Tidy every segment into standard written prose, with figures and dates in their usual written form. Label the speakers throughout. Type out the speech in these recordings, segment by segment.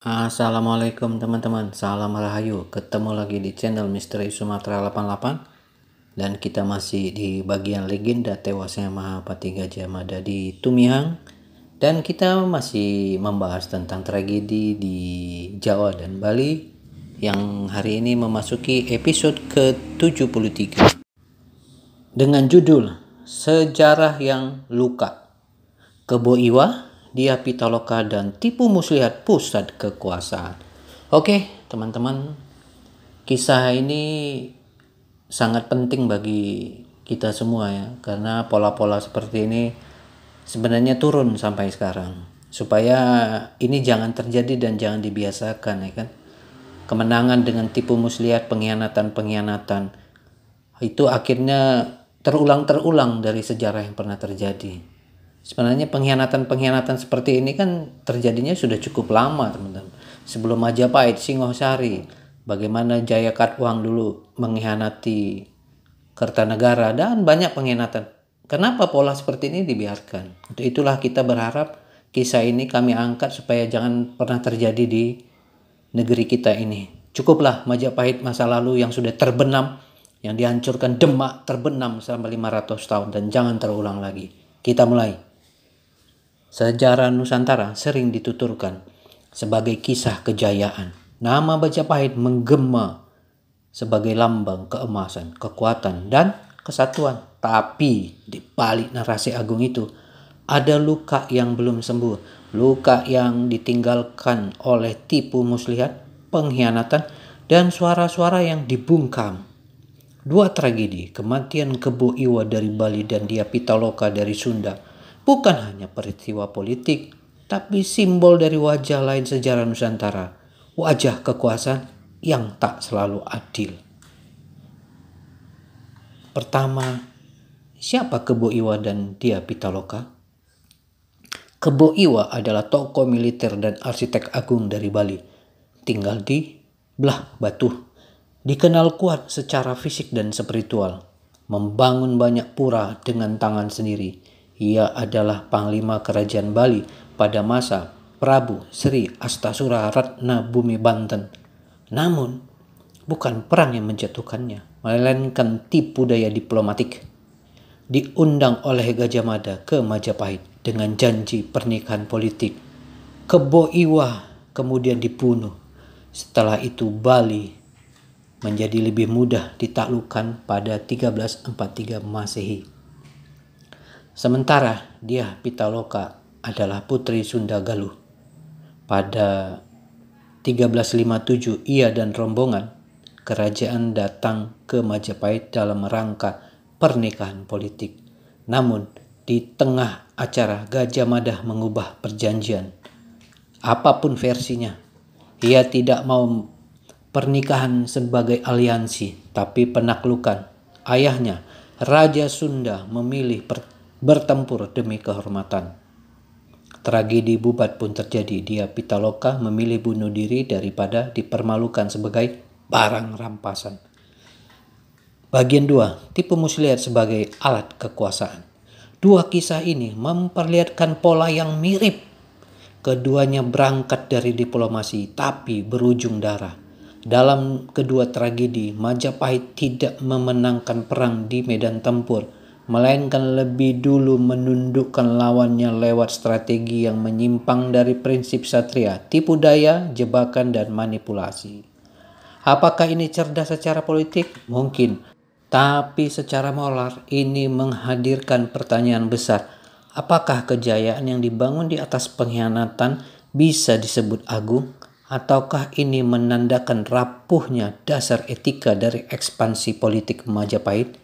Speaker 1: Assalamualaikum teman-teman, salam rahayu. Ketemu lagi di channel Misteri Sumatera 88. Dan kita masih di bagian legenda tewasnya Mahapati Gajah Mada di Tumihang. Dan kita masih membahas tentang tragedi di Jawa dan Bali, yang hari ini memasuki episode ke-73 dengan judul Sejarah yang Luka. Kebo Iwa, Dia Pitaloka, dan Tipu Muslihat Pusat Kekuasaan. Oke teman-teman, kisah ini sangat penting bagi kita semua ya, karena pola-pola seperti ini sebenarnya turun sampai sekarang, supaya ini jangan terjadi dan jangan dibiasakan ya kan. Kemenangan dengan tipu muslihat, pengkhianatan itu akhirnya terulang dari sejarah yang pernah terjadi. Sebenarnya pengkhianatan seperti ini kan terjadinya sudah cukup lama teman-teman. Sebelum Majapahit, Singosari, bagaimana Jaya Katuang dulu mengkhianati Kertanegara, dan banyak pengkhianatan. Kenapa pola seperti ini dibiarkan? Untuk itulah kita berharap kisah ini kami angkat supaya jangan pernah terjadi di negeri kita ini. Cukuplah Majapahit masa lalu yang sudah terbenam, yang dihancurkan Demak terbenam selama 500 tahun, dan jangan terulang lagi. Kita mulai. Sejarah Nusantara sering dituturkan sebagai kisah kejayaan. Nama Majapahit menggema sebagai lambang keemasan, kekuatan, dan kesatuan. Tapi di balik narasi agung itu ada luka yang belum sembuh. Luka yang ditinggalkan oleh tipu muslihat, pengkhianatan, dan suara-suara yang dibungkam. Dua tragedi, kematian Kebo Iwa dari Bali dan Dia Pitaloka dari Sunda, bukan hanya peristiwa politik, tapi simbol dari wajah lain sejarah Nusantara, wajah kekuasaan yang tak selalu adil. Pertama, siapa Kebo Iwa dan Dia Pitaloka? Kebo Iwa adalah tokoh militer dan arsitek agung dari Bali, tinggal di Belah Batu. Dikenal kuat secara fisik dan spiritual, membangun banyak pura dengan tangan sendiri. Ia adalah panglima kerajaan Bali pada masa Prabu Sri Astasura Ratna Bumi Banten. Namun, bukan perang yang menjatuhkannya, melainkan tipu daya diplomatik. Diundang oleh Gajah Mada ke Majapahit dengan janji pernikahan politik. Kebo Iwa kemudian dibunuh. Setelah itu Bali menjadi lebih mudah ditaklukkan pada 1343 Masehi. Sementara Dia Pitaloka adalah putri Sunda Galuh. Pada 1357 ia dan rombongan kerajaan datang ke Majapahit dalam rangka pernikahan politik. Namun di tengah acara Gajah Mada mengubah perjanjian. Apapun versinya, ia tidak mau pernikahan sebagai aliansi, tapi penaklukan. Ayahnya, Raja Sunda, memilih bertempur demi kehormatan. Tragedi Bubat pun terjadi. Dia Pitaloka memilih bunuh diri daripada dipermalukan sebagai barang rampasan. Bagian 2, tipu muslihat sebagai alat kekuasaan. Dua kisah ini memperlihatkan pola yang mirip. Keduanya berangkat dari diplomasi tapi berujung darah. Dalam kedua tragedi, Majapahit tidak memenangkan perang di medan tempur, melainkan lebih dulu menundukkan lawannya lewat strategi yang menyimpang dari prinsip satria, tipu daya, jebakan, dan manipulasi. Apakah ini cerdas secara politik? Mungkin. Tapi secara moral ini menghadirkan pertanyaan besar. Apakah kejayaan yang dibangun di atas pengkhianatan bisa disebut agung? Ataukah ini menandakan rapuhnya dasar etika dari ekspansi politik Majapahit?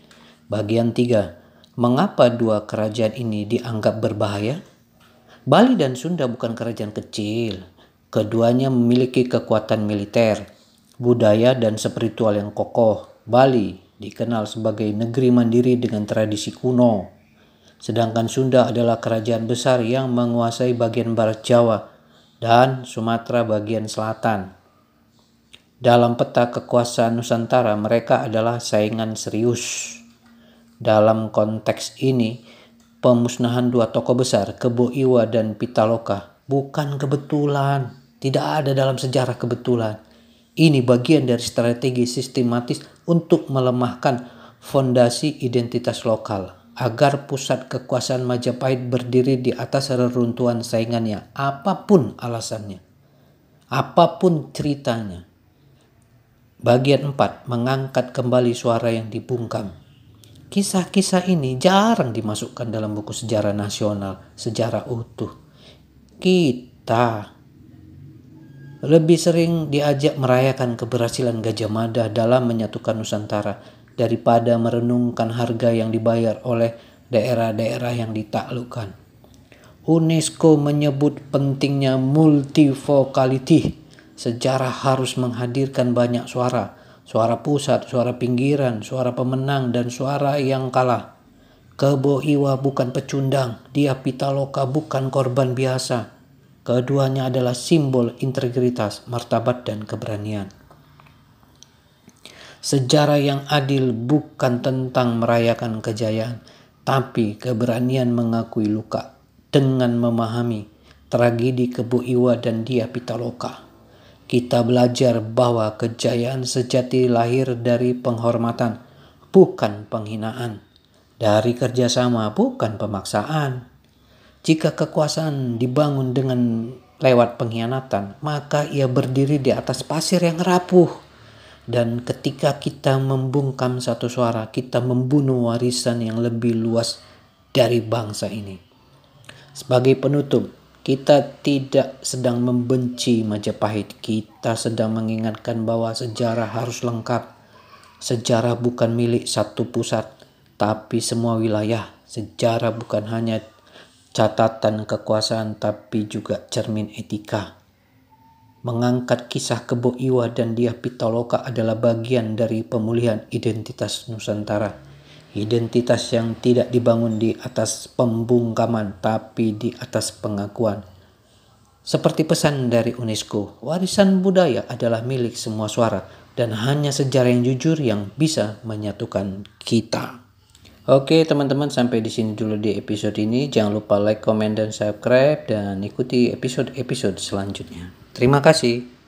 Speaker 1: Bagian 3. Mengapa dua kerajaan ini dianggap berbahaya? Bali dan Sunda bukan kerajaan kecil. Keduanya memiliki kekuatan militer, budaya, dan spiritual yang kokoh. Bali dikenal sebagai negeri mandiri dengan tradisi kuno, sedangkan Sunda adalah kerajaan besar yang menguasai bagian barat Jawa dan Sumatera bagian selatan. Dalam peta kekuasaan Nusantara, mereka adalah saingan serius. Dalam konteks ini, pemusnahan dua tokoh besar, Kebo Iwa dan Pitaloka, bukan kebetulan. Tidak ada dalam sejarah kebetulan. Ini bagian dari strategi sistematis untuk melemahkan fondasi identitas lokal agar pusat kekuasaan Majapahit berdiri di atas reruntuhan saingannya, apapun alasannya, apapun ceritanya. Bagian 4, mengangkat kembali suara yang dibungkam. Kisah-kisah ini jarang dimasukkan dalam buku sejarah nasional sejarah utuh. Kita lebih sering diajak merayakan keberhasilan Gajah Mada dalam menyatukan Nusantara daripada merenungkan harga yang dibayar oleh daerah-daerah yang ditaklukkan. UNESCO menyebut pentingnya multivokality. Sejarah harus menghadirkan banyak suara. Suara pusat, suara pinggiran, suara pemenang, dan suara yang kalah. Kebo Iwa bukan pecundang, dia Pitaloka bukan korban biasa. Keduanya adalah simbol integritas, martabat, dan keberanian. Sejarah yang adil bukan tentang merayakan kejayaan, tapi keberanian mengakui luka dengan memahami tragedi Kebo Iwa dan dia Pitaloka. Kita belajar bahwa kejayaan sejati lahir dari penghormatan, bukan penghinaan. Dari kerjasama, bukan pemaksaan. Jika kekuasaan dibangun dengan lewat pengkhianatan, maka ia berdiri di atas pasir yang rapuh. Dan ketika kita membungkam satu suara, kita membunuh warisan yang lebih luas dari bangsa ini. Sebagai penutup, kita tidak sedang membenci Majapahit. Kita sedang mengingatkan bahwa sejarah harus lengkap. Sejarah bukan milik satu pusat, tapi semua wilayah. Sejarah bukan hanya catatan kekuasaan, tapi juga cermin etika. Mengangkat kisah Kebo Iwa dan dia Pitaloka adalah bagian dari pemulihan identitas Nusantara. Identitas yang tidak dibangun di atas pembungkaman, tapi di atas pengakuan. Seperti pesan dari UNESCO, warisan budaya adalah milik semua suara, dan hanya sejarah yang jujur yang bisa menyatukan kita. Oke teman-teman, sampai di sini dulu di episode ini. Jangan lupa like, comment, dan subscribe, dan ikuti episode-episode selanjutnya. Terima kasih.